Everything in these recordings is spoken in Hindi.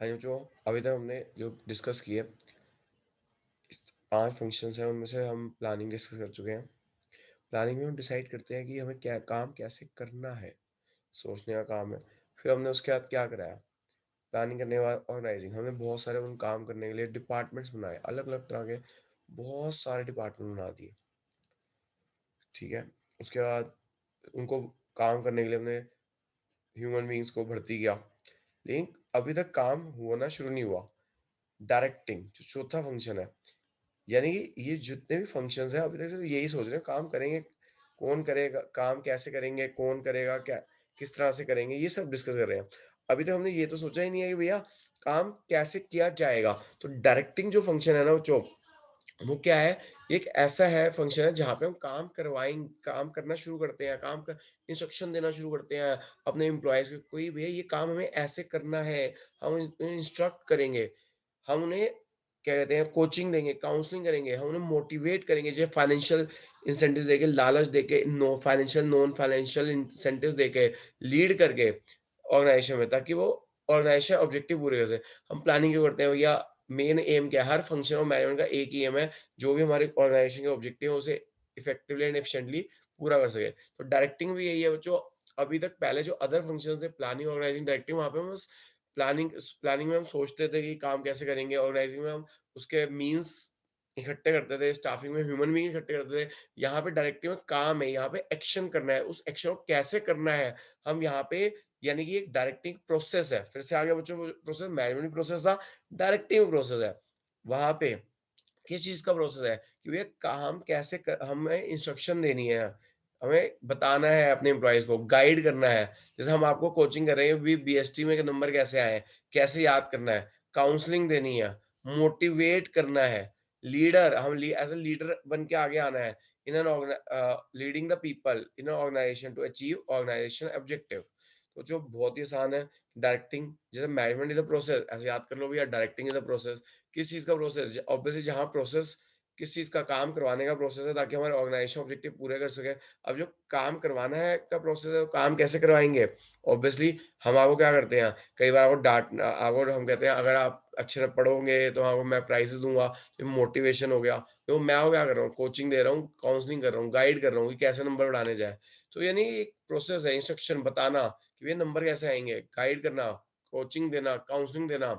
हाँ, ये जो अभी तक हमने जो डिस्कस किए, इस 5 फंक्शंस हैं, उनमें से हम प्लानिंग डिस्कस कर चुके हैं। प्लानिंग में हम डिसाइड करते हैं कि हमें क्या काम कैसे करना है, सोचने का काम है। फिर हमने उसके बाद क्या कराया, प्लानिंग करने के बाद ऑर्गेनाइजिंग। हमने बहुत सारे उन काम करने के लिए डिपार्टमेंट्स बनाए, अलग-अलग तरह के बहुत सारे डिपार्टमेंट बना दिए, ठीक है? उसके बाद उनको काम करने के लिए हमने ह्यूमन बीइंग्स को भर्ती किया। लेकिन अभी तक काम होना शुरू नहीं हुआ। डायरेक्टिंग जो चौथा फंक्शन है, यानी कि ये जितने भी फंक्शंस हैं अभी तक सिर्फ यही सोच रहे हैं काम करेंगे, कौन करेगा, काम कैसे करेंगे, कौन करेगा, क्या किस तरह से करेंगे, ये सब डिस्कस कर रहे हैं। अभी तक हमने ये तो सोचा ही नहीं है कि भैया काम कैसे किया जाएगा। तो डायरेक्टिंग जो फंक्शन है ना बच्चों, वो क्या है, एक ऐसा है फंक्शन है जहाँ पे हम काम करना शुरू करते हैं, काम का इंस्ट्रक्शन देना शुरू करते हैं अपने एम्प्लॉयज को, कोई भैया ये काम हमें ऐसे करना है, हम इंस्ट्रक्ट करेंगे, हम उन्हें क्या कहते हैं कोचिंग देंगे, काउंसलिंग करेंगे, हम उन्हें मोटिवेट करेंगे, जैसे फाइनेंशियल इंसेंटिव्स देके, लालच देके, no financial non financial incentives देके, लीड करके ऑर्गेनाइजेशन में, ताकि वो ऑर्गेनाइजेशन ऑब्जेक्टिव पूरे कर सके। हम प्लानिंग क्यों करते हैं भैया, मेन एम क्या है, हर फंक्शन और मैनेजमेंट का एक ही एम है, जो भी हमारे ऑर्गेनाइजेशन के ऑब्जेक्टिव है उसे इफेक्टिवली एंड एफिशिएंटली पूरा कर सके। तो डायरेक्टिंग भी यही है बच्चों। अभी तक पहले जो अदर फंक्शंस थे, प्लानिंग, ऑर्गेनाइजिंग, डायरेक्टिंग, वहाँ पे हम बस प्लानिंग प्लानिंग में हम सोचते थे कि काम कैसे करेंगे, ऑर्गेनाइजिंग में हम उसके मीन्स इकट्ठे करते थे, स्टाफिंग में ह्यूमन बीइंग इकट्ठे करते थे। यहाँ पे डायरेक्टिव में काम है, यहाँ पे एक्शन करना है, उस एक्शन को कैसे करना है, हम यहाँ पे, यानी कि एक डायरेक्टिंग प्रोसेस है। फिर से आगे बच्चों प्रोसेस मैनेजमेंट प्रोसेस था, डायरेक्टिंग प्रोसेस है। वहाँ पे किस चीज़ का प्रोसेस है कि भैया काम कैसे हमें इंस्ट्रक्शन देनी है, हमें बताना है अपने एम्प्लॉइज़ को, गाइड करना है। जैसे हम आपको कोचिंग कर रहे हैं, बीएसटी में के नंबर कैसे आए, कैसे याद करना है, काउंसलिंग देनी है, मोटिवेट करना है, लीडर हम एज़ अ लीडर बन के आगे आना है, in an leading the people in an organisation to achieve organisation objective. तो जो बहुत ही आसान है, डायरेक्टिंग, जैसे मैनेजमेंट इज़ अ प्रोसेस, ऐसे याद कर लो भैया, डायरेक्टिंग इज़ अ प्रोसेस। किस चीज़ का प्रोसेस? ऑब्वियसली जहाँ प्रोसेस किस चीज़ का काम करवाने का प्रोसेस है, ताकि हमारे ऑर्गेनाइजेशन ऑब्जेक्टिव पूरे कर सके। अब जो काम करवाना है का प्रोसेस है, वो काम कैसे करवाएँगे? ऑब्वियसली हम आपको क्या करते हैं, कई बार आपको हम कहते हैं अगर आप अच्छे से पढ़ोगे तो आपको मैं प्राइज़ेज़ दूँगा, तो मोटिवेशन हो गया। तो मैं आपको क्या कर रहा हूँ, कोचिंग दे रहा हूँ, काउंसलिंग कर रहा हूँ, गाइड कर रहा हूँ कि कैसे नंबर बढ़ाने जाएँ। तो यानी एक प्रोसेस है, इंस्ट्रक्शन बताना कि ये नंबर कैसे आएँगे, गाइड करना, कोचिंग देना, काउंसलिंग देना,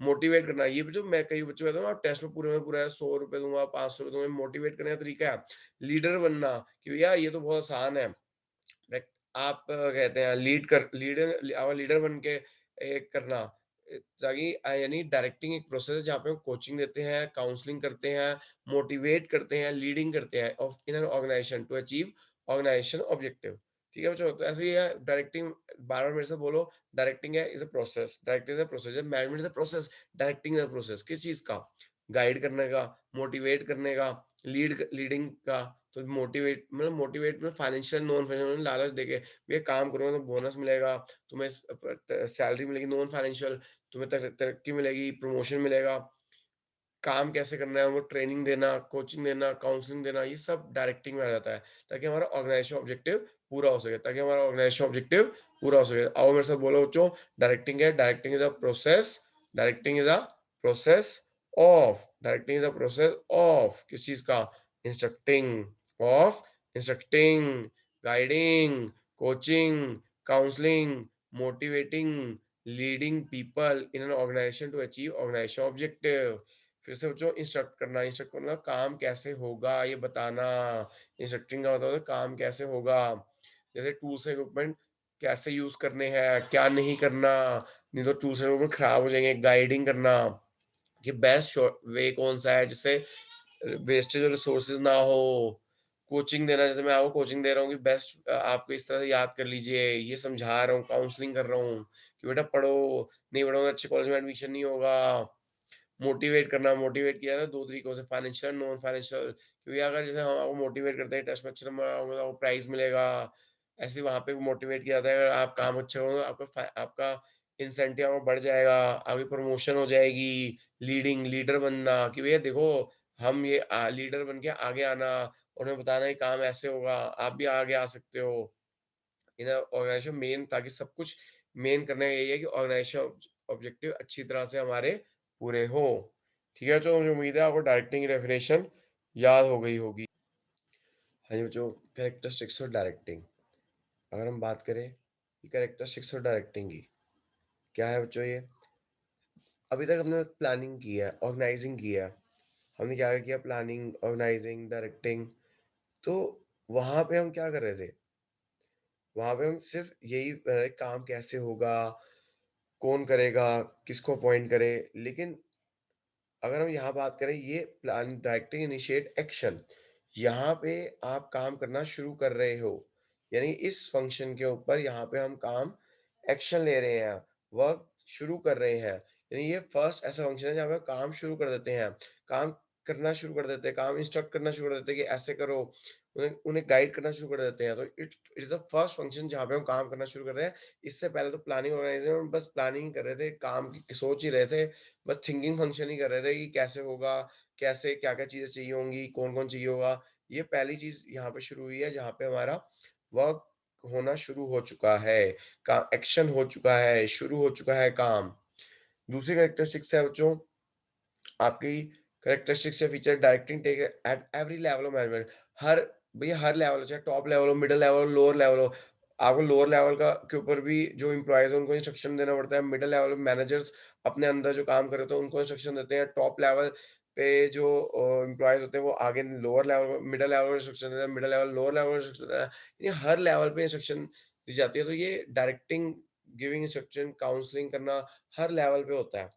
मोटिवेट करना। ये भी जो मैं कई बच्चों को कहता हूँ ना, आप टेस्ट में पूरे में पूरा ₹100 दूँगा, ₹500 दूँगा, मोटिवेट करने का तरीका है। लीडर बनना कि भैया ये तो बहुत आसान है। लाइक आप कहते हैं लीडर बन के करना, ताकि यानी डायरेक्टिंग एक प्रोसेस है जहाँ पे हम कोचिंग देते हैं, काउंसलिंग करते हैं, मोटिवेट करते हैं, लीडिंग करते हैं of in an organisation to achieve organisation objective. ठीक है बच्चों? तो ऐसे ही है डायरेक्टिंग, बार-बार मेरे से बोलो, डायरेक्टिंग है is a process, directing is a process, management is a process, directing is a process. किस चीज़ का? गाइड करने का, मोटिवेट करने का, लीडिंग का। तो मोटिवेट में फाइनेंशियल नॉन फाइनेंशियल लालच देके, ये काम करोगे तो बोनस मिलेगा, तुम्हें सैलरी मिलेगी, नॉन फाइनेंशियल तुम्हें तरक्की मिलेगी, प्रमोशन मिलेगा। काम कैसे करना है, उनको ट्रेनिंग देना, कोचिंग देना, काउंसलिंग देना, ये सब डायरेक्टिंग में आ जाता है, ताकि हमारा ऑर्गेनाइजेशन ऑब्जेक्टिव पूरा हो सके, पूरा हो सके। आओ मेरे साथ बोलो बच्चों, directing is a process, directing is a process directing is a process of किस चीज का, instructing, of instructing, guiding, coaching, counselling, motivating, leading people in an organisation to achieve organisation objective. फिर से बच्चों, इंस्ट्रक्ट करना काम कैसे होगा ये बताना। इंस्ट्रक्टिंग का मतलब काम कैसे होगा, जैसे टूल्स एंड इक्विपमेंट कैसे यूज करने हैं, क्या नहीं करना, नहीं तो टूल्स एंड इक्विपमेंट खराब हो जाएंगे। गाइडिंग करना कि बेस्ट वे कौन सा है, जिससे वेस्टेज और रिसोर्सेज ना हो। कोचिंग देना, जैसे मैं आपको कोचिंग दे रहा हूँ कि बेस्ट आपको इस तरह से याद कर लीजिए, ये समझा रहा हूँ, काउंसलिंग कर रहा हूँ कि बेटा पढ़ो, नहीं पढ़ोगे अच्छे कॉलेज में एडमिशन नहीं होगा। मोटिवेट करना, मोटिवेट किया था 2 तरीकों से, फाइनेंशियल, नॉन फाइनेंशियल। क्योंकि अगर जैसे हम आपको मोटिवेट करते हैं, टेस्ट में अच्छे नंबर आओगे तो आपको प्राइज़ मिलेगा। ऐसे ही वहाँ पे भी मोटिवेट किया जाता है, अगर आप काम अच्छे करोगे तो आपका इंसेंटिव आपका बढ़ जाएगा, आपकी प्रमोशन हो जाएगी। लीडर बनना कि भैया देखो, हम ये लीडर बन के आगे आना और उन्हें बताना ये काम ऐसे होगा, आप भी आगे आ सकते हो। इन ऑर्गेनाइजेशन मेन, ताकि सब कुछ मेन करना यही है कि ऑर्गेनाइजेशन ऑब्जेक्टिव अच्छी तरह से हमारे पूरे हों। ठीक है बच्चों, मुझे उम्मीद है आपको डायरेक्टिंग की डेफिनेशन याद हो गई होगी। हाँ जी बच्चों, कैरेक्टरिस्टिक्स ऑफ डायरेक्टिंग। अगर हम बात करें कि कैरेक्टरिस्टिक्स ऑफ डायरेक्टिंग की, क्या है बच्चों ये? अभी तक हमने प्लानिंग की है, ऑर्गेनाइजिंग की है। हमने क्या किया? Planning, organising, directing. तो वहाँ पे हम क्या कर रहे थे? वहाँ पे हम सिर्फ यही काम कैसे होगा, कौन करेगा, किसको अपॉइंट करे। लेकिन अगर हम यहाँ बात करें, ये प्लान, डायरेक्टिंग, इनिशिएट, एक्शन, यहाँ पे आप काम करना शुरू कर रहे हो। यानी इस फंक्शन के ऊपर यहाँ पे हम काम, एक्शन ले रहे हैं, वर्क शुरू कर रहे हैं। यानी ये फर्स्ट ऐसा फंक्शन है जहाँ पे काम शुरू कर देते हैं, काम करना शुरू कर देते हैं, काम इंस्ट्रक्ट करना शुरू कर देते हैं कि ऐसे करो, उन्हें उन्हें गाइड करना शुरू कर देते हैं। तो it it is the first function जहाँ पे हम काम करना शुरू कर रहे हैं। इससे पहले तो प्लानिंग, ऑर्गेनाइजेशन में बस प्लानिंग ही कर रहे थे, काम की सोच ही रहे थे, बस थिंकिंग फंक्शन ही कर रहे थे कि कैसे होगा, कैसे क्या-क्या चीज़ें चाहिए होंगी, कौन-कौन चाहिए होगा। ये पहली चीज़ यहाँ पे शुरू हुई है जहाँ पे हमारा वर्क होना शुरू हो चुका है, का एक्शन हो चुका है, शुरू हो चुका है काम। दूसरी कैरेक्टरिस्टिक्स है बच्चों आपकी, कैरेक्टरिस्टिक्स या feature, directing take at every level of management. हर भैया हर लेवल हो, चाहे टॉप लेवल हो, मिडल लेवल हो, लोअर लेवल हो। आपको लोअर लेवल का के ऊपर भी जो एम्प्लॉइज़ हैं उनको इंस्ट्रक्शन देना पड़ता है। मिडल लेवल मैनेजर्स अपने अंदर जो काम कर रहे होते हैं उनको इंस्ट्रक्शन देते हैं। टॉप लेवल पे जो एम्प्लॉइज़ होते हैं वो आगे लोअर लेवल, मिडल लेवल को इंस्ट्रक्शन देते हैं, मिडल लेवल लोअर लेवल को इंस्ट्रक्शन देता है। यानी हर लेवल पे इंस्ट्रक्शन दी जाती है। तो ये डायरेक्टिंग, गिविंग इंस्ट्रक्शन, काउंसलिंग करना हर लेवल पे होता है।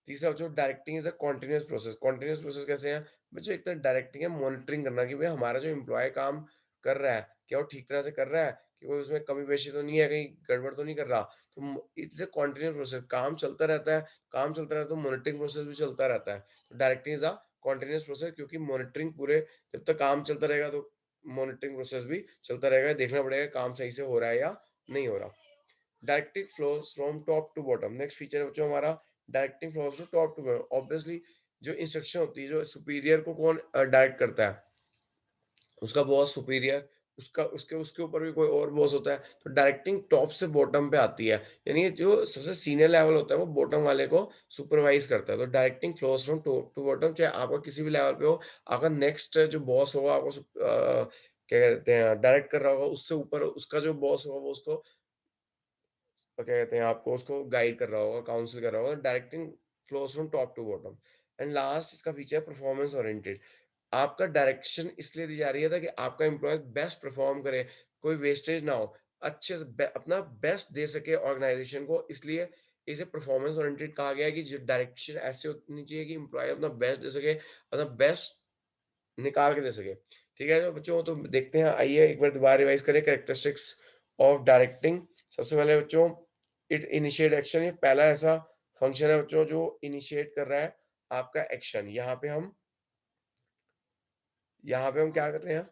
तीसरा जो directing is a continuous process. Continuous process कैसे है? जो एक तरह डायरेक्टिंग है, मॉनिटरिंग करना कि भाई हमारा जो एम्प्लॉयी काम कर रहा है, क्या वो ठीक तरह से कर रहा है? कि कोई उसमें कमी-पेशी तो नहीं है, कहीं गड़बड़ तो नहीं कर रहा? तो इट्स अ कंटीन्यूअस प्रोसेस, काम चलता रहता है, काम चलता रहता है तो मॉनिटरिंग प्रोसेस भी चलता रहता है। तो directing is a continuous process, क्योंकि मॉनिटरिंग पूरे जब तक काम चलता रहेगा तो मॉनिटरिंग प्रोसेस भी चलता रहेगा, देखना पड़ेगा काम सही से हो रहा है या नहीं हो रहा। Directing flows from top to bottom. Next feature है जो हमारा, directing flows to top to bottom. Obviously जो इंस्ट्रक्शन होती है, जो सुपीरियर को कौन डायरेक्ट करता है? उसका बॉस सुपीरियर, उसका उसके उसके ऊपर भी कोई और बॉस होता है। तो डायरेक्टिंग टॉप से बॉटम पे आती है। यानी ये जो सबसे सीनियर लेवल होता है वो बॉटम वाले को सुपरवाइज करता है। तो directing flows from top to bottom, चाहे आपका किसी भी लेवल पे हो, आपका नेक्स्ट जो बॉस होगा आपको क्या कहते हैं, डायरेक्ट कर रहा होगा, उससे ऊपर उसका जो बॉस होगा वो उसको क्या कहते हैं, आपको उसको गाइड कर रहा होगा, काउंसल कर रहा होगा। Directing flows from top to bottom. And last इसका फीचर है परफॉर्मेंस ओरिएंटेड। आपका डायरेक्शन इसलिए दी जा रही है ताकि आपका एम्प्लॉय बेस्ट परफॉर्म करे, कोई वेस्टेज ना हो, अच्छे से अपना बेस्ट दे सके ऑर्गेनाइजेशन को। इसलिए इसे परफॉर्मेंस ओरिएंटेड कहा गया है कि जो डायरेक्शन ऐसे होनी चाहिए कि एम्प्लॉय अपना बेस्ट दे सके, अपना बेस्ट निकाल के दे सके। ठीक है तो बच्चों, तो देखते हैं, आइए एक बार दोबारा रिवाइज करें कैरेक्टरिस्टिक्स ऑफ डायरेक्टिंग। सबसे पहले बच्चों, इट इनिशिएट एक्शन। ये पहला ऐसा फंक्शन है बच्चों जो इनिशिएट कर रहा है आपका एक्शन। यहाँ पे हम क्या कर रहे हैं?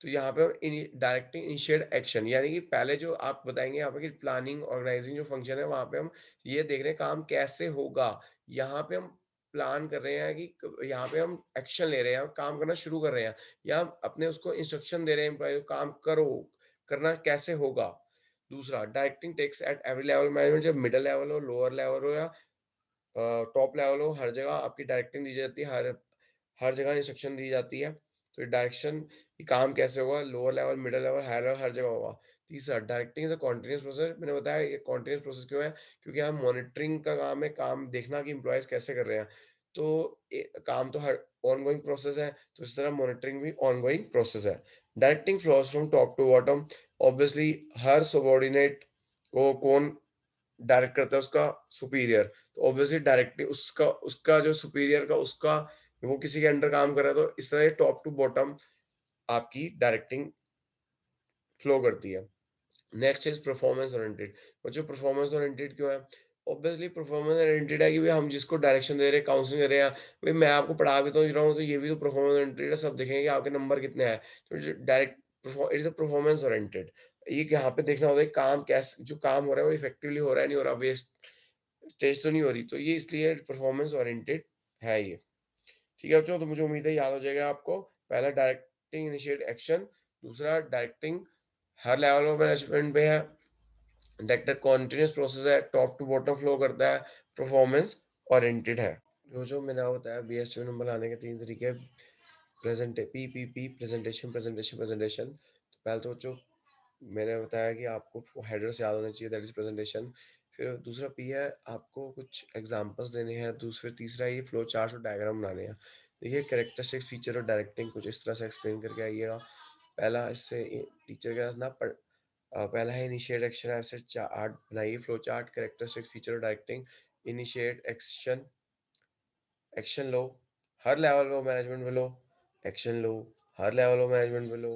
तो यहाँ पे हम डायरेक्टिंग इनिशिएट एक्शन, यानी कि पहले जो आप बताएंगे यहाँ पे कि प्लानिंग, ऑर्गेनाइजिंग जो फंक्शन है वहां पे हम ये देख रहे हैं काम कैसे होगा। यहाँ पे हम प्लान कर रहे हैं कि यहाँ पे हम एक्शन ले रहे हैं, हम काम करना शुरू कर रहे हैं, या हम अपने उसको इंस्ट्रक्शन दे रहे हैं एम्प्लॉय को, काम करो, करना कैसे होगा। दूसरा, directing takes at every level management, जब मिडिल लेवल हो, लोअर लेवल हो, या टॉप लेवल हो, हर जगह आपकी डायरेक्टिंग दी जाती है, हर हर जगह इंस्ट्रक्शन दी जाती है। तो डायरेक्शन कि काम कैसे होगा, lower level, middle level, higher level, हर जगह होगा। तीसरा, directing is a continuous process. मैंने बताया ये कंटीन्यूअस प्रोसेस क्यों है? क्योंकि यहाँ मॉनिटरिंग का काम है, काम देखना कि एम्प्लॉइज़ कैसे कर रहे हैं। तो काम तो हर ऑनगोइंग प्रोसेस है, तो इस तरह मॉनिटरिंग भी ऑनगोइंग प्रोसेस है। Directing flows from top to bottom. Obviously हर सबऑर्डिनेट को कौन डायरेक्ट करता है? उसका सुपीरियर। तो ऑब्वियसली डायरेक्टली उसका उसका जो सुपीरियर का उसका वो किसी के अंडर काम कर रहा है, तो इस तरह ये टॉप टू बॉटम आपकी डायरेक्टिंग फ्लो करती है। Next is performance oriented. और जो परफॉर्मेंस ओरिएंटेड क्यों है? ऑब्वियसली परफॉर्मेंस ओरिएंटेड है कि भाई हम जिसको डायरेक्शन दे रहे हैं, काउंसलिंग दे रहे हैं, भाई मैं आपको पढ़ा भी तो रहा हूँ, तो ये भी तो परफॉर्मेंस ओरिएंटेड है, सब देखेंगे कि आपके नंबर कितने हैं। तो जो direct it is a performance oriented. ये यहाँ पे देखना होता है काम कैसे, जो काम हो रहा है वो इफेक्टिवली हो रहा है, नहीं हो रहा, वेस्ट टेस्ट तो नहीं हो रही। तो ये इसलिए परफॉर्मेंस ओरिएंटेड है ये। ठीक है बच्चों, तो मुझे उम्मीद है याद हो जाएगा आपको। पहला, डायरेक्टिंग इनिशिएट एक्शन। दूसरा, directing her level of management पे है। डायरेक्टर कॉन्टिन्यूस प्रोसेस है, टॉप टू बॉटम फ्लो करता है, परफॉर्मेंस ओरिएंटेड है। जो मैंने आपको बताया बीएसटी नंबर लाने के 3 तरीके हैं, पीपीपी प्रेजेंटेशन, प्रेजेंटेशन, प्रेजेंटेशन। तो पहले तो बच्चों मैंने बताया कि आपको हेडर्स याद होने चाहिए, दैट इज प्रेजेंटेशन। फिर दूसरा पी है आपको कुछ एग्जांपल्स देने हैं, दूसरे तीसरा ये फ्लो चार्ट और डायग्राम बनाने हैं। देखिए कैरेक्टरिस्टिक फीचर और डायरेक्टिंग कुछ इस तरह से एक्सप्लेन करके आइएगा। पहला इससे टीचर के पास ना पहला है इनिशिएट एक्शन, ऐसे चार्ट बनाइए, फ्लो चार्ट, कैरेक्टरिस्टिक फीचर और डायरेक्टिंग। इनिशिएट एक्शन, एक्शन लो, हर लेवल पे मैनेजमेंट में लो, एक्शन लो, हर लेवल पे मैनेजमेंट में लो,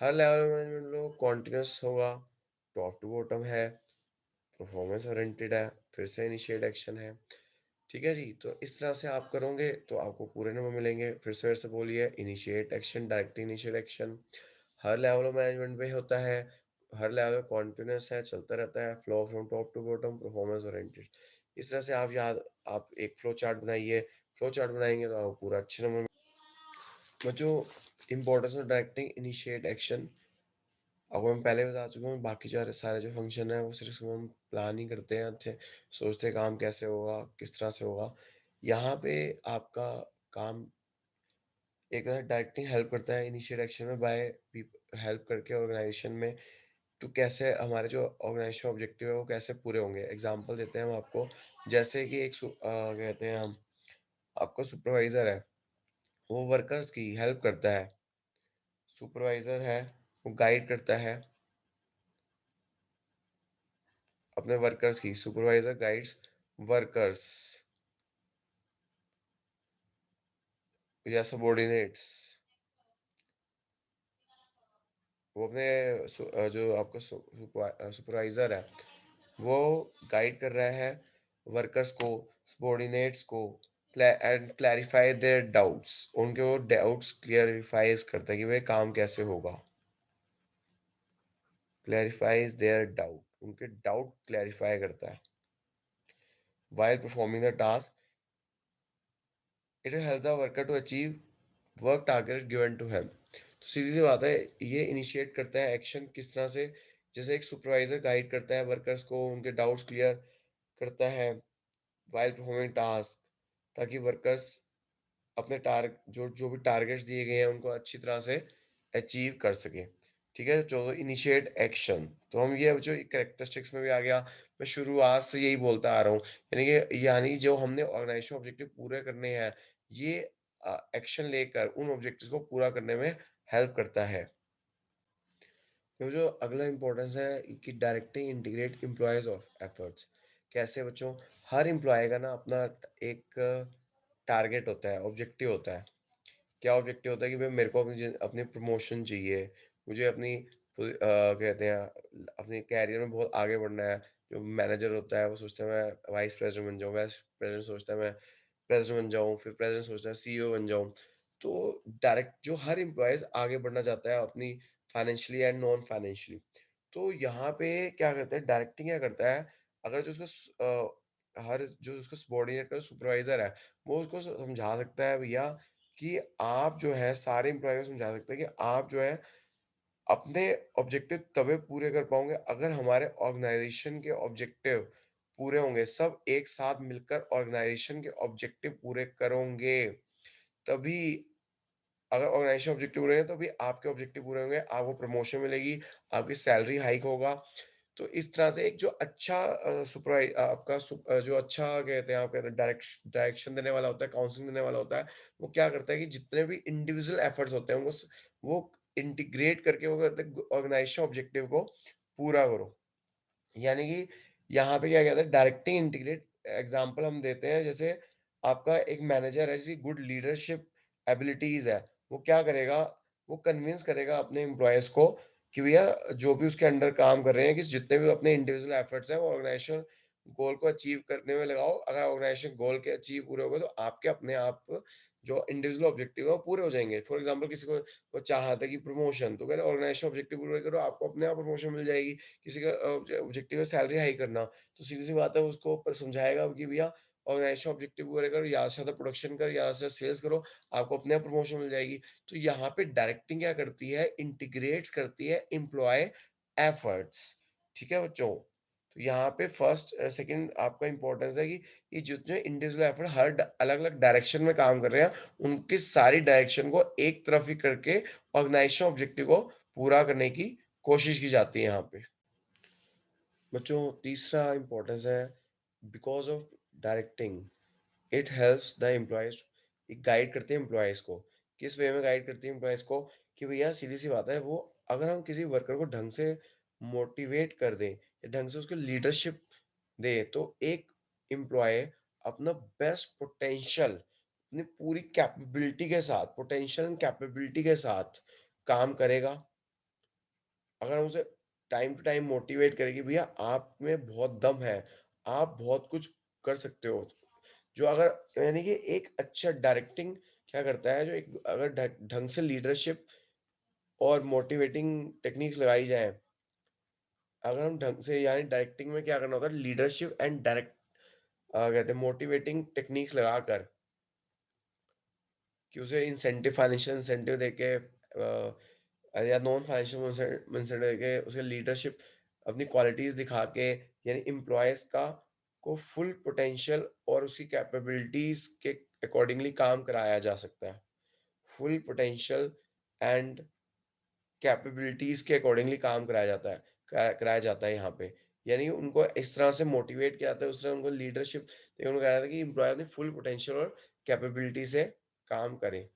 हर लेवल पे मैनेजमेंट लो, कॉन्टिन्यूस होगा, टॉप टू बॉटम है, परफॉर्मेंस ओरिएंटेड है, फिर से इनिशिएट एक्शन है। ठीक है जी, तो इस तरह से आप करोगे तो आपको पूरे नंबर मिलेंगे। फिर से मेरे से बोलिए, initiate action, direct initiate action, her level of management पे होता है, हर लेवल कॉन्टिन्यूस है, चलता रहता है, flow from top to bottom, performance oriented. इस तरह से आप एक फ्लो चार्ट बनाइए। फ्लो चार्ट बनाएंगे तो आपको पूरा अच्छे नंबर। बच्चों, importance of directing initiate action आपको मैं पहले बता चुका हूँ। बाकी सारे जो फंक्शन है वो सिर्फ हम प्लान ही करते हैं, अच्छे सोचते हैं काम कैसे होगा, किस तरह से होगा। यहाँ पे आपका काम एक डायरेक्टिंग हेल्प करता है इनिशिएट एक्शन में, बाय हेल्प करके ऑर्गेनाइजेशन में तो कैसे हमारे जो ऑर्गेनाइजेशन ऑब्जेक्टिव है वो कैसे पूरे होंगे। एग्जांपल देते हैं हम आपको, जैसे कि कहते हैं हम, आपका सुपरवाइजर है, वो वर्कर्स की हेल्प करता है। सुपरवाइजर है, वो गाइड करता है अपने वर्कर्स की। सुपरवाइजर गाइड्स वर्कर्स या सबॉर्डिनेट्स। वो अपने जो आपका सुपरवाइजर है वो गाइड कर रहा है वर्कर्स को, सबॉर्डिनेट्स को, एंड क्लैरिफाई देयर डाउट्स, उनके वो डाउट्स क्लियरिफाइज करता है कि भाई काम कैसे होगा। क्लैरिफाइज देयर डाउट, उनके डाउट क्लैरिफाई करता है। while performing the task it will help the worker to achieve work target given to him. तो सीधी सी बात है, ये इनिशिएट करता है एक्शन किस तरह से, जैसे एक सुपरवाइजर गाइड करता है वर्कर्स को, उनके डाउट्स क्लियर करता है व्हाइल परफॉर्मिंग टास्क, ताकि वर्कर्स अपने जो जो भी टारगेट्स दिए गए हैं उनको अच्छी तरह से अचीव कर सके। ठीक है, जो इनिशिएट एक्शन, तो हम ये जो कैरेक्टरिस्टिक्स में भी आ गया। मैं शुरुआत से यही बोलता आ रहा हूँ, यानी जो हमने ऑर्गेनाइजेशन ऑब्जेक्टिव पूरे करने हैं, ये एक्शन लेकर उन ऑब्जेक्टिव्स को पूरा करने में हेल्प करता है। तो जो अगला इम्पोर्टेंस है कि directing integrate employees of efforts. कैसे बच्चों, हर एम्प्लॉय का ना अपना एक टारगेट होता है, ऑब्जेक्टिव होता है। क्या ऑब्जेक्टिव होता है कि भाई मेरे को अपनी प्रमोशन चाहिए, मुझे अपनी कहते हैं अपने कैरियर में बहुत आगे बढ़ना है। जो मैनेजर होता है वो सोचता है मैं वाइस प्रेसिडेंट बन जाऊँ, वाइस प्रेसिडेंट सोचता है मैं प्रेसिडेंट बन जाऊँ, फिर प्रेसिडेंट सोचता है सीईओ बन जाऊँ। तो डायरेक्ट जो हर एम्प्लॉइज़ आगे बढ़ना चाहता है अपनी फाइनेंशियली एंड नॉन फाइनेंशियली। तो यहाँ पे क्या करता है, डायरेक्टिंग क्या करता है, अगर जो हर जो उसका सबॉर्डिनेट है, सुपरवाइज़र है, वो उसको समझा सकता है भैया कि आप जो है सारे एम्प्लॉयी को समझा सकते हैं कि आप जो है अपने ऑब्जेक्टिव तभी पूरे कर पाओगे अगर हमारे ऑर्गेनाइजेशन के ऑब्जेक्टिव पूरे होंगे। सब एक साथ मिलकर ऑर्गेनाइजेशन के ऑब्जेक्टिव पूरे करोगे, तभी अगर ऑर्गेनाइजेशन ऑब्जेक्टिव पूरे हैं तो भी आपके ऑब्जेक्टिव पूरे होंगे, आपको प्रमोशन मिलेगी, आपकी सैलरी हाइक होगा। तो इस तरह से एक जो अच्छा जो अच्छा कहते हैं, आप कहते हैं डायरेक्शन देने वाला होता है, काउंसलिंग देने वाला होता है, वो क्या करता है कि जितने भी इंडिविजुअल एफर्ट्स होते हैं वो इंटीग्रेट करके वो कहते हैं ऑर्गेनाइजेशन ऑब्जेक्टिव को पूरा करो। यानी कि यहाँ पे क्या कहते हैं, डायरेक्टिंग इंटीग्रेट। एग्जांपल हम देते हैं, जैसे आपका एक मैनेजर है जिसकी गुड लीडरशिप एबिलिटीज है, वो क्या करेगा, वो कन्विंस करेगा अपने एम्प्लॉयज को कि भैया जो भी उसके अंडर काम कर रहे हैं कि जितने भी अपने इंडिविजुअल एफर्ट्स हैं वो ऑर्गेनाइजेशन गोल को अचीव करने में लगाओ। अगर ऑर्गेनाइजेशन गोल के अचीव पूरे हो गए तो आपके अपने आप जो इंडिविजुअल ऑब्जेक्टिव है वो पूरे हो जाएंगे। फॉर एग्जाम्पल किसी को वो चाहता है कि प्रमोशन, तो कहते ऑर्गेनाइजेशन ऑब्जेक्टिव पूरे करो, आपको अपने आप प्रमोशन मिल जाएगी। किसी का ऑब्जेक्टिव है सैलरी हाई करना, तो सीधी-सी बात है उसको ऊपर समझाएगा कि भैया ऑर्गेनाइजेशन ऑब्जेक्टिव पूरे करो, ज़्यादा से ज़्यादा प्रोडक्शन कर, ज़्यादा से ज़्यादा सेल्स करो, आपको अपने आप प्रमोशन मिल जाएगी। तो यहाँ पे डायरेक्टिंग क्या करती है, इंटीग्रेट्स करती है एम्प्लॉय एफर्ट्स। ठीक है बच्चों? तो यहाँ पे फर्स्ट सेकंड आपका इम्पोर्टेंस है कि ये जितने इंडिविजुअल एफर्ट हर अलग-अलग डायरेक्शन में काम कर रहे हैं, उनकी सारी डायरेक्शन को एक तरफ ही करके ऑर्गेनाइजेशन ऑब्जेक्टिव को पूरा करने की कोशिश की जाती है यहाँ पे। बच्चों तीसरा इम्पोर्टेंस है because of directing it helps the employees ये गाइड करते हैं एम्प्लॉइज़ को। किस वे में गाइड करती है एम्प्लॉइज़ को कि भैया सीधी-सी बात है वो अगर हम किसी वर्कर को ढंग से मोटिवेट कर दें या ढंग से उसको लीडरशिप दें तो एक एम्प्लॉयी अपना बेस्ट पोटेंशियल अपनी पूरी कैपेबिलिटी के साथ पोटेंशियल एंड कैपेबिलिटी के साथ काम करेगा। अगर हम उसे टाइम टू टाइम मोटिवेट करें कि भैया आप में बहुत दम है, आप बहुत कुछ कर सकते हो। जो अगर यानी कि एक अच्छा डायरेक्टिंग क्या करता है जो एक अगर ढंग से लीडरशिप और मोटिवेटिंग टेक्निक्स लगाई जाए अगर हम ढंग से यानी डायरेक्टिंग में क्या करना होता है लीडरशिप एंड डायरेक्ट कहते हैं मोटिवेटिंग टेक्निक्स लगाकर कि उसे इंसेंटिव फाइनेंशियल इंसेंटिव देके या नॉन फाइनेंशियल इंसेंटिव देके उसे लीडरशिप अपनी क्वालिटीज दिखा के यानी एम्प्लॉयज का को फुल पोटेंशियल और उसकी कैपेबिलिटीज के अकॉर्डिंगली काम कराया जा सकता है फुल पोटेंशियल एंड कैपेबिलिटीज के अकॉर्डिंगली काम कराया जाता है कराया जाता है यहाँ पे यानी उनको इस तरह से मोटिवेट किया जाता है उस तरह उनको लीडरशिप उनको कहा जाता है कि एम्प्लॉय अपनी फुल पोटेंशियल और कैपेबिलिटी से काम करें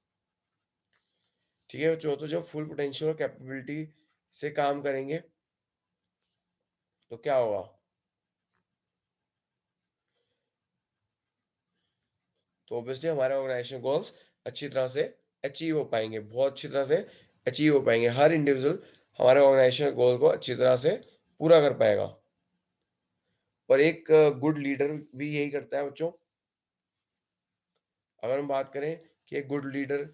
ठीक है बच्चों तो जब फुल पोटेंशियल और कैपेबिलिटी से काम करेंगे तो क्या होगा तो ऑब्वियसली हमारे ऑर्गेनाइजेशन गोल्स अच्छी तरह से अचीव हो पाएंगे बहुत अच्छी तरह से अचीव हो पाएंगे हर इंडिविजुअल हमारे ऑर्गेनाइजेशन गोल को अच्छी तरह से पूरा कर पाएगा और एक गुड लीडर भी यही करता है बच्चों अगर हम बात करें कि एक गुड लीडर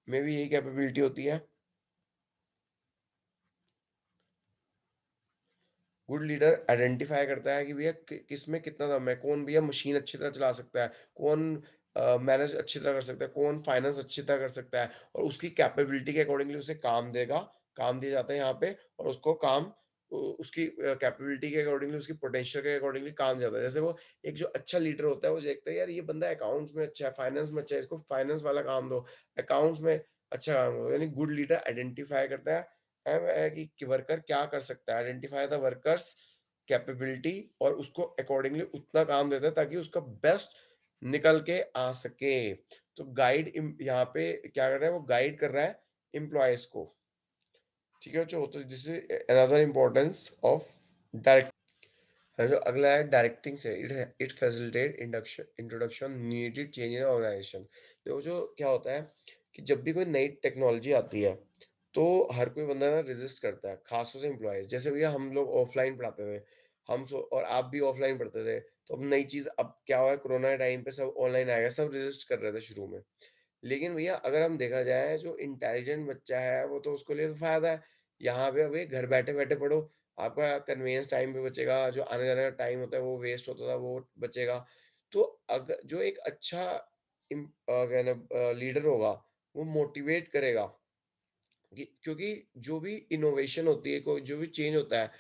में भी यही कैपेबिलिटी होती है गुड लीडर आइडेंटिफाई करता है कि भैया किस में कितना दम है कौन भैया मशीन अच्छी तरह चला सकता है कौन मैनेज अच्छी तरह कर सकता है कौन फाइनेंस अच्छी तरह कर सकता है और उसकी कैपेबिलिटी के अकॉर्डिंगली उसे काम देगा काम दिया जाता है यहाँ पे और उसको काम उसकी कैपेबिलिटी के अकॉर्डिंगली उसकी पोटेंशियल के अकॉर्डिंगली काम दिया जाता है जैसे वो एक जो अच्छा लीडर होता है वो देखता है यार ये बंदा अकाउंट्स में अच्छा है फाइनेंस में अच्छा है इसको फाइनेंस वाला काम दो अकाउंट्स में अच्छा काम दो यानी गुड लीडर आइडेंटिफाई करता है कि वर्कर क्या कर सकता है आइडेंटिफाई द वर्कर्स कैपेबिलिटी और उसको अकॉर्डिंगली उतना काम देता है ताकि उसका बेस्ट निकल के आ सके तो गाइड यहाँ पे क्या कर रहा है वो गाइड कर रहा है एम्प्लॉयज को ठीक है बच्चों तो this is another importance of direct जो अगला है डायरेक्टिंग से it facilitate induction introduction needed change in organisation देखो जो क्या होता है कि जब भी कोई नई टेक्नोलॉजी आती है तो हर कोई बंदा ना रेजिस्ट करता है खासतौर से एम्प्लॉयज जैसे भैया हम लोग ऑफलाइन पढ़ाते थे और आप भी ऑफलाइन पढ़ते थे तो अब नई चीज अब क्या हुआ है कोरोना के टाइम पे सब ऑनलाइन आ गया सब रेजिस्ट कर रहे थे शुरू में लेकिन भैया अगर हम देखा जाए जो इंटेलिजेंट बच्चा है वो तो उसके लिए तो फायदा है यहाँ पे अभी घर बैठे बैठे पढ़ो आपका कन्वीनियंस टाइम भी बचेगा जो आने जाने का टाइम होता है वो वेस्ट होता था वो बचेगा तो अगर जो एक अच्छा कहना लीडर होगा वो मोटिवेट करेगा क्योंकि जो भी इनोवेशन होती है कोई जो भी चेंज होता है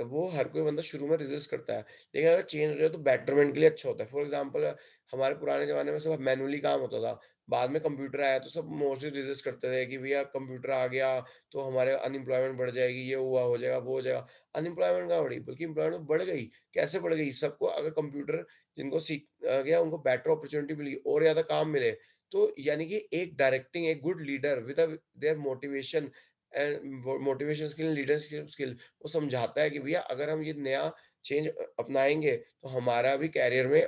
वो हर कोई बंदा शुरू में रेजिस्ट करता है लेकिन अगर चेंज हो जाए तो बेटरमेंट के लिए अच्छा होता है फॉर एग्जांपल हमारे पुराने जमाने में सब मैनुअली काम होता था बाद में कंप्यूटर आया तो सब मोस्टली रेजिस्ट करते थे कि भैया कंप्यूटर आ गया तो हमारे अनएम्प्लॉयमेंट बढ़ जाएगी ये हुआ हो जाएगा वो हो जाएगा अनएम्प्लॉयमेंट कहाँ बढ़ी बल्कि एम्प्लॉयमेंट बढ़ गई कैसे बढ़ गई सबको अगर कंप्यूटर जिनको सीख गया उनको बेटर अपॉर्चुनिटी मिली और ज्यादा काम मिले तो यानी कि एक डायरेक्टिंग एक good leader with their motivation and motivation skill leadership skill वो समझाता है कि भैया अगर हम ये नया चेंज अपनाएंगे तो हमारा भी कैरियर में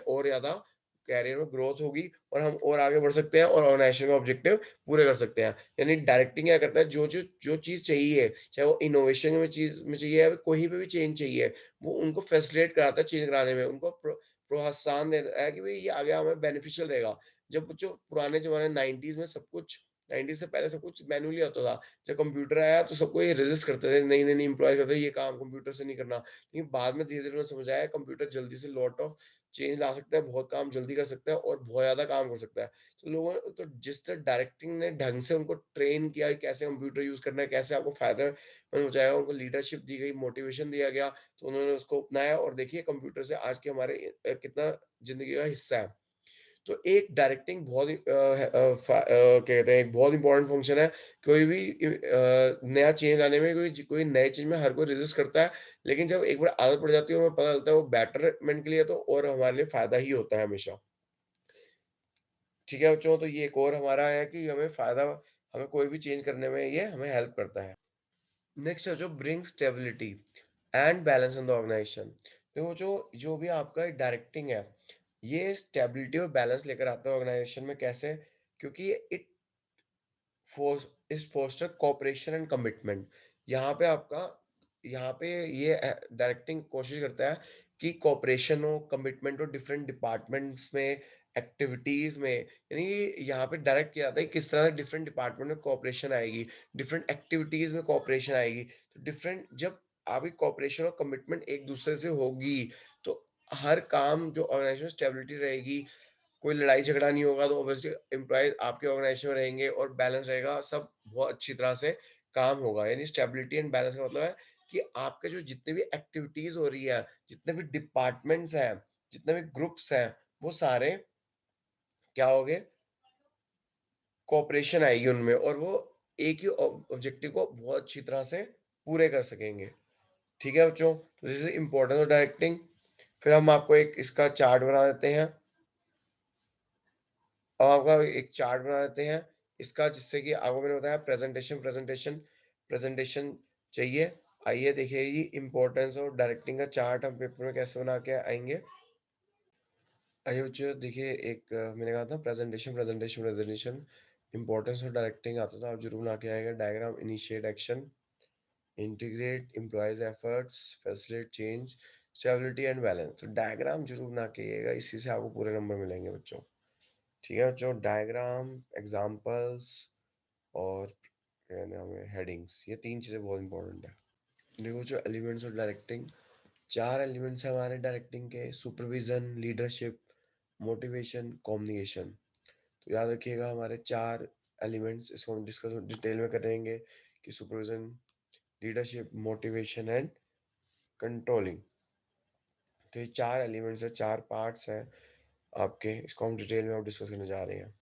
ग्रोथ होगी और हम और आगे बढ़ सकते हैं और ऑर्गेनाइजेशन का ऑब्जेक्टिव पूरे कर सकते हैं यानी डायरेक्टिंग क्या करता है जो चीज चाहिए चाहे वो इनोवेशन में चीज में चाहिए या कोई पे भी चेंज चाहिए वो उनको फैसिलिटेट कराता है चेंज कराने में उनको प्रोत्साहन देता है कि भाई ये आगे हमें बेनिफिशियल रहेगा जब जो पुराने ज़माने 90s में सब कुछ 90s से पहले सब कुछ मैनुअली होता था। जब कंप्यूटर आया तो सबको ये रेजिस्ट करते थे, नहीं एम्प्लॉय करते थे, ये काम कंप्यूटर से नहीं करना। लेकिन बाद में धीरे-धीरे उन्हें समझ आया कंप्यूटर जल्दी से लॉट ऑफ चेंज ला सकता है, बहुत काम जल्दी कर सकता है और बहुत ज़्यादा काम कर सकता है। तो लोगों ने तो जिस तरह डायरेक्टिंग ने ढंग से उनको ट्रेन किया कि कैसे कंप्यूटर यूज़ करना है, कैसे आपको फ़ायदा पहुँचाएगा, उनको लीडरशिप दी गई, मोटिवेशन दिया गया, तो उन्होंने उसको अपनाया और देखिए कंप्यूटर से आज के हमारे कितना ज़िंदगी का हिस्सा है। तो एक डायरेक्टिंग बहुत ही कहते हैं एक बहुत इंपॉर्टेंट फंक्शन है। कोई भी नया चेंज लाने में कोई नए चीज़ में हर कोई रेज़िस्ट करता है, लेकिन जब एक बार आदत पड़ जाती है और हमें पता चलता है वो बेटरमेंट के लिए है तो और हमारे लिए फ़ायदा ही होता है हमेशा। ठीक है बच्चों, तो ये एक और हमारा है कि हमें कोई भी चेंज करने में ये हमें हेल्प करता है। नेक्स्ट है जो bring stability and balance in the organisation. देखो जो भी आपका डायरेक्टिंग है, ये स्टेबिलिटी और बैलेंस लेकर आता है ऑर्गेनाइजेशन में कैसे? क्योंकि it force is foster cooperation and commitment. यहाँ पे आपका यहाँ पे ये डायरेक्टिंग कोशिश करता है कि कोऑपरेशन हो, कमिटमेंट हो डिफरेंट डिपार्टमेंट्स में, एक्टिविटीज में। यानी कि यहाँ पे डायरेक्ट किया जाता है कि किस तरह से डिफरेंट डिपार्टमेंट में कोऑपरेशन आएगी, डिफरेंट एक्टिविटीज में कोऑपरेशन आएगी। तो डिफरेंट जब आपकी कोऑपरेशन और कमिटमेंट एक दूसरे से होगी, तो हर काम जो ऑर्गेनाइजेशन स्टेबिलिटी रहेगी, कोई लड़ाई झगड़ा नहीं होगा, तो ऑब्वियसली एम्प्लॉयज आपके ऑर्गेनाइजेशन में रहेंगे और बैलेंस रहेगा, सब बहुत अच्छी तरह से काम होगा। यानी स्टेबिलिटी एंड बैलेंस का मतलब है कि आपके जो जितने भी एक्टिविटीज हो रही है, जितने भी डिपार्टमेंट्स हैं, जितने भी ग्रुप्स हैं, वो सारे क्या होंगे, कोऑपरेशन आएगी उनमें और वो एक ही ऑब्जेक्टिव को बहुत अच्छी तरह से पूरे कर सकेंगे। ठीक है बच्चों, तो this is importance of directing. फिर हम आपको एक इसका चार्ट बना देते हैं। अब आपका एक चार्ट बना देते हैं इसका, जिससे कि आपको मैंने बताया प्रेजेंटेशन चाहिए। आइए देखिए ये इम्पोर्टेंस और डायरेक्टिंग का चार्ट हम पेपर में कैसे बना के आएँगे। आइए बच्चों देखिए एक मैंने कहा था प्रेजेंटेशन इम्पोर्टेंस और डायरेक्टिंग आता था, आप ज़रूर बना के आएगा। Diagram, initiate action, integrate employees efforts, facilitate change, stability and balance. तो डायग्राम ज़रूर बना के आइएगा, इसी से आपको पूरे नंबर मिलेंगे बच्चों। ठीक है बच्चों, डायग्राम, एग्जांपल्स और क्या नाम है हेडिंग्स, ये 3 चीज़ें बहुत इंपॉर्टेंट है। देखो जो एलिमेंट्स ऑफ डायरेक्टिंग, 4 एलिमेंट्स हैं हमारे डायरेक्टिंग के: सुपरविजन, लीडरशिप, मोटिवेशन, कम्युनिकेशन। तो याद रखिएगा हमारे 4 एलिमेंट्स, इसको हम डिस्कस डिटेल में करेंगे कि supervision, leadership, motivation and controlling. तो ये 4 एलिमेंट्स हैं, 4 पार्ट्स हैं आपके, इसको हम डिटेल में अब डिस्कस करने जा रहे हैं।